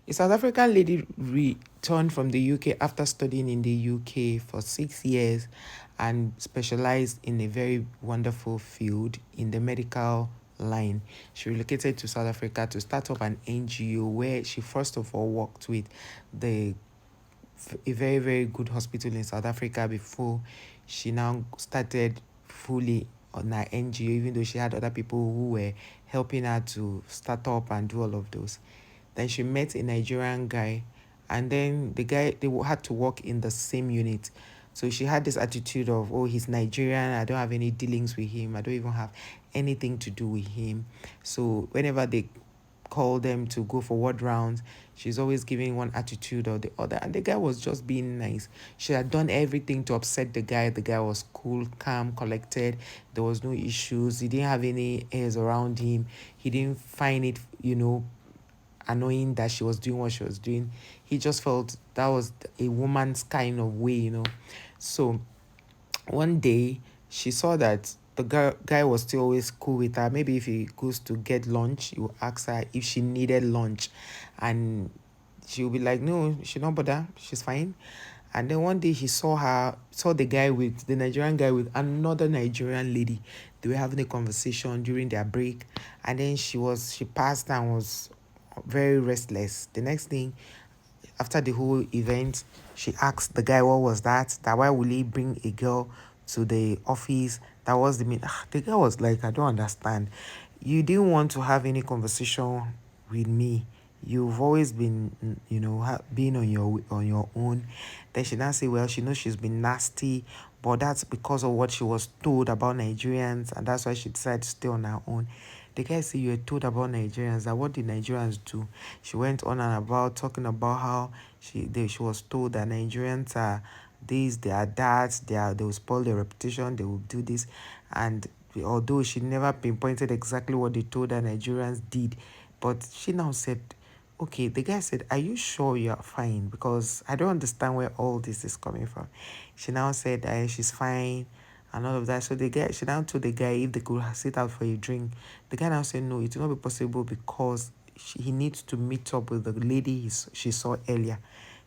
A South African lady returned from the UK after studying in the UK for 6 years and specialized in a very wonderful field in the medical line. She relocated to South Africa to start up an NGO where she first of all worked with the a very, very good hospital in South Africa before she now started fully on her NGO, even though she had other people who were helping her to start up and do all of those. Then she met a Nigerian guy, and then the guy, they had to work in the same unit. So she had this attitude of, oh, he's Nigerian, I don't have any dealings with him, I don't even have anything to do with him. So whenever they call them to go for ward rounds, she's always giving one attitude or the other. And the guy was just being nice. She had done everything to upset the guy. The guy was cool, calm, collected. There was no issues. He didn't have any airs around him. He didn't find it, annoying that she was doing what she was doing. He just felt that was a woman's kind of way. So one day she saw that the guy was still always cool with her. Maybe if he goes to get lunch, he will ask her if she needed lunch, and she will be like, no, she don't bother, she's fine. And then one day he saw the guy with the Nigerian guy with another Nigerian lady. They were having a conversation during their break, and then she passed and was very restless. The next thing, after the whole event, she asked the guy what was that, why will he bring a girl to the office. That was the mean. The guy was like, I don't understand. You didn't want to have any conversation with me. You've always been, being on your own. Then she now say, well, she knows she's been nasty, but that's because of what she was told about Nigerians, and that's why she decided to stay on her own. The guy said, you were told about Nigerians, that what did Nigerians do? She went on and about talking about how she was told that Nigerians are this, they are that, they will spoil their reputation, they will do this. And although she never pinpointed exactly what they told her Nigerians did, but she now said, okay, the guy said, are you sure you are fine? Because I don't understand where all this is coming from. She now said she's fine and all of that. So she now told the guy if they could sit out for a drink. The guy now said no, it will not be possible because he needs to meet up with the lady she saw earlier.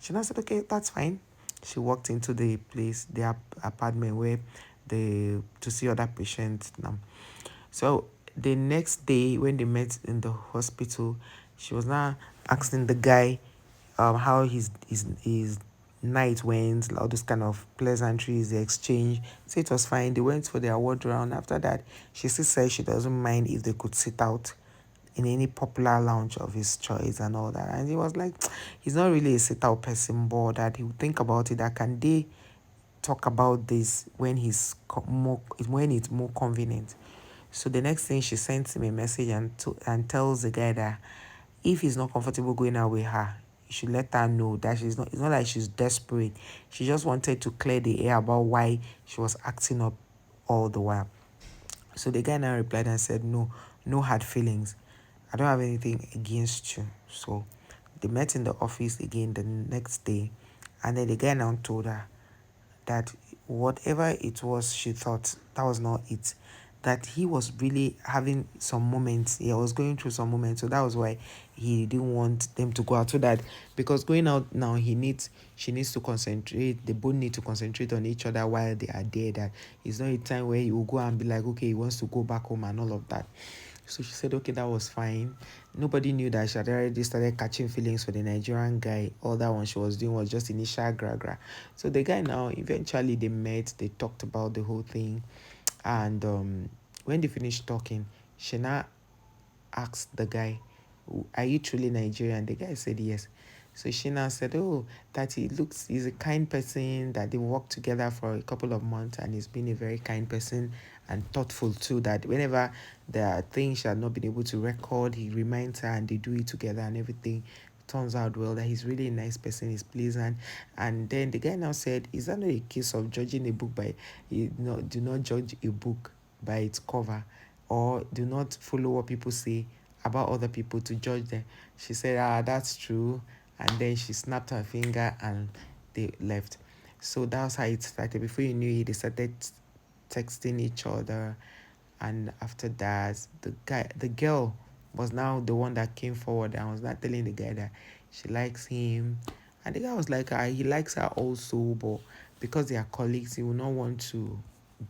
She now said, okay, that's fine. She walked into the place, the apartment where to see other patients now. So the next day when they met in the hospital, she was now asking the guy how his night went, all those kind of pleasantries, the exchange. So it was fine. They went for their ward round. After that, she still said she doesn't mind if they could sit out in any popular lounge of his choice and all that. And he was like, he's not really a sit out person, but that he would think about it. That can they talk about this when when it's more convenient. So the next thing, she sends him a message and tells the guy that if he's not comfortable going out with her, you should let her know that she's not. It's not like she's desperate. She just wanted to clear the air about why she was acting up all the while. So the guy now replied and said, no, no hard feelings. I don't have anything against you. So they met in the office again the next day, and then the guy now told her that whatever it was she thought, that was not it. That he was really having some moments. He was going through some moments. So that was why he didn't want them to go out. So that because going out now, she needs to concentrate. They both need to concentrate on each other while they are there. That it's not a time where he will go and be like, okay, he wants to go back home and all of that. So she said, okay, that was fine. Nobody knew that she had already started catching feelings for the Nigerian guy. All that one she was doing was just initial gra. So the guy now, eventually they met, they talked about the whole thing. And when they finished talking, she now asked the guy, are you truly Nigerian? The guy said yes. So she now said, oh, that he's a kind person, that they worked together for a couple of months and he's been a very kind person and thoughtful too, that whenever there are things she had not been able to record, he reminds her and they do it together and everything turns out well, that he's really a nice person, he's pleasant. And then the guy now said, is that not a case of judging a book by, do not judge a book by its cover, or do not follow what people say about other people to judge them. She said, that's true. And then she snapped her finger and they left. So that was how it started. Before you knew it, they started texting each other. And after that, the girl was now the one that came forward and was not telling the guy that She likes him. And the guy was like, he likes her also, but because they are colleagues, he will not want to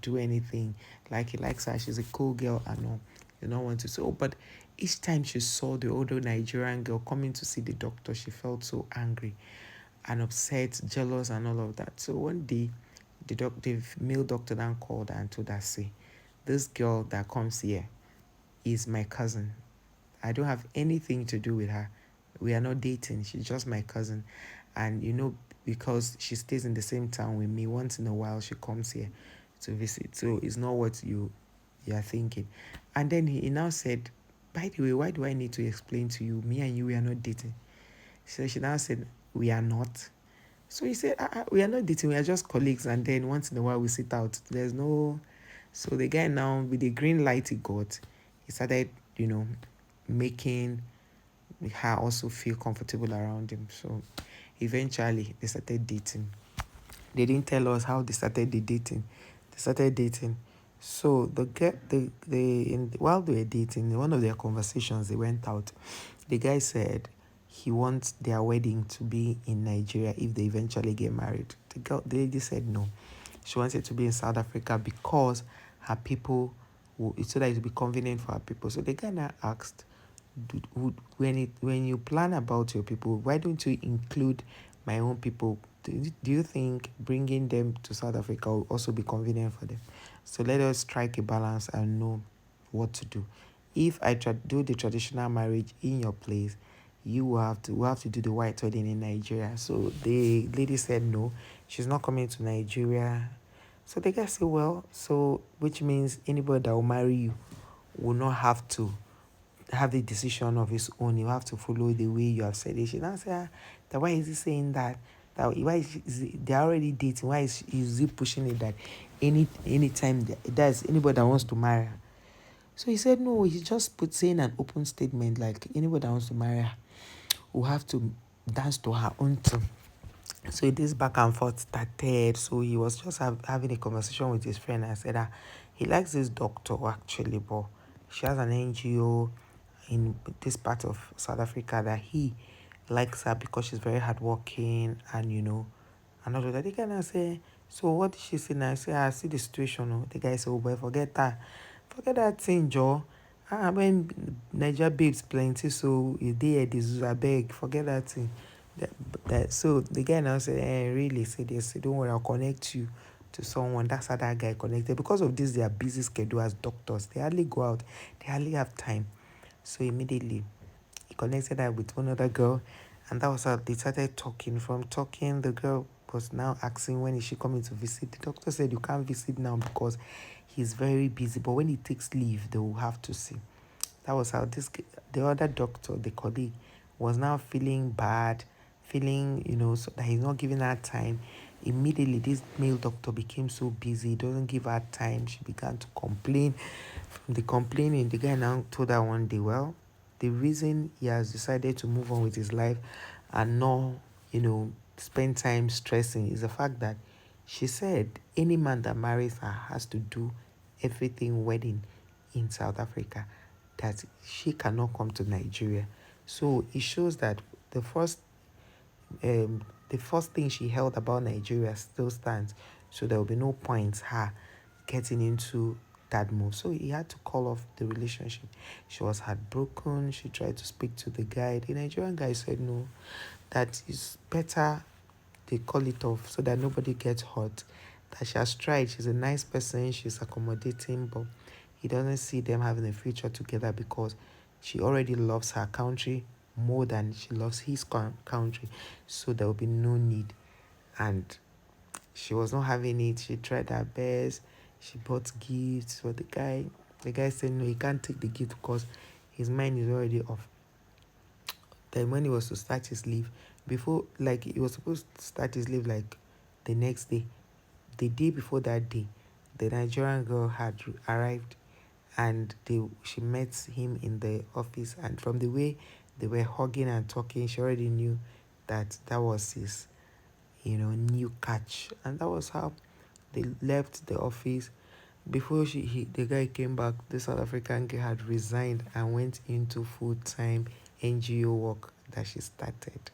do anything. Like he likes her, she's a cool girl and all. You don't want to. So, but each time she saw the older Nigerian girl coming to see the doctor, she felt so angry and upset, jealous, and all of that. So one day, the male doctor then called her and told her, say, this girl that comes here is my cousin. I don't have anything to do with her. We are not dating. She's just my cousin. And because she stays in the same town with me, once in a while she comes here to visit. So it's not what you are thinking. And then he now said, by the way, why do I need to explain to you? Me and you, we are not dating. So she now said, we are not. So he said, we are not dating, we are just colleagues. And then once in a while we sit out. There's no. So the guy now, with the green light he got, he started, making her also feel comfortable around him. So eventually they started dating. They didn't tell us how they started the dating. They started dating. So while they were dating, in one of their conversations, they went out. The guy said he wants their wedding to be in Nigeria if they eventually get married. The lady said no. She wants it to be in South Africa because her people, so that it will be convenient for her people. So the guy now asked, when you plan about your people, why don't you include my own people? Do you think bringing them to South Africa will also be convenient for them? So let us strike a balance and know what to do. If I do the traditional marriage in your place, we have to do the white wedding in Nigeria. So the lady said no, she's not coming to Nigeria. So the guy said, well, so which means anybody that will marry you will not have to have the decision of his own. You have to follow the way you have said it. She now say, that why is he saying that? That why they're already dating? Why is he pushing it that anytime there's anybody that wants to marry her? So he said no. He just put saying an open statement like anybody that wants to marry her will have to dance to her own tune. So this back and forth started. So he was just having a conversation with his friend and said that he likes this doctor actually, but she has an NGO in this part of South Africa that he likes her because she's very hardworking and and all of that. The guy now say, so what did she say now? I say, I see the situation. Oh. The guy said, oh boy, forget that thing, Joe. When Niger babes plenty, so you there this I beg, forget that thing. So the guy now said, really? Say this, don't worry, I'll connect you to someone. That's how that guy connected. Because of this, their busy schedule as doctors. They hardly go out, they hardly have time. So immediately he connected her with one other girl, and that was how they started talking. From talking, the girl was now asking when is she coming to visit. The doctor said you can't visit now because he's very busy, but when he takes leave, they will have to see. That was how the other doctor, the colleague, was now feeling bad, feeling, so that he's not giving her time. Immediately, this male doctor became so busy, he doesn't give her time. She began to complain. From the complaining, the guy now told her one day, well, the reason he has decided to move on with his life and not, spend time stressing is the fact that she said any man that marries her has to do everything wedding in South Africa, that she cannot come to Nigeria. So it shows that the first the first thing she held about Nigeria still stands. So there will be no point her getting into that move. So he had to call off the relationship. She was heartbroken. She tried to speak to the guy. The Nigerian guy said no, that is better they call it off so that nobody gets hurt. That she has tried. She's a nice person. She's accommodating, but he doesn't see them having a future together because she already loves her country more than she loves his country. So there will be no need. And she was not having it. She tried her best. She bought gifts for the guy. The guy said no, he can't take the gift because his mind is already off. Then when he was to start his leave, before like he was supposed to start his leave like the next day, the day before that day, the Nigerian girl had arrived and she met him in the office, and from the way they were hugging and talking, she already knew that that was his new catch. And that was how they left the office. Before the guy came back, the South African girl had resigned and went into full-time NGO work that she started.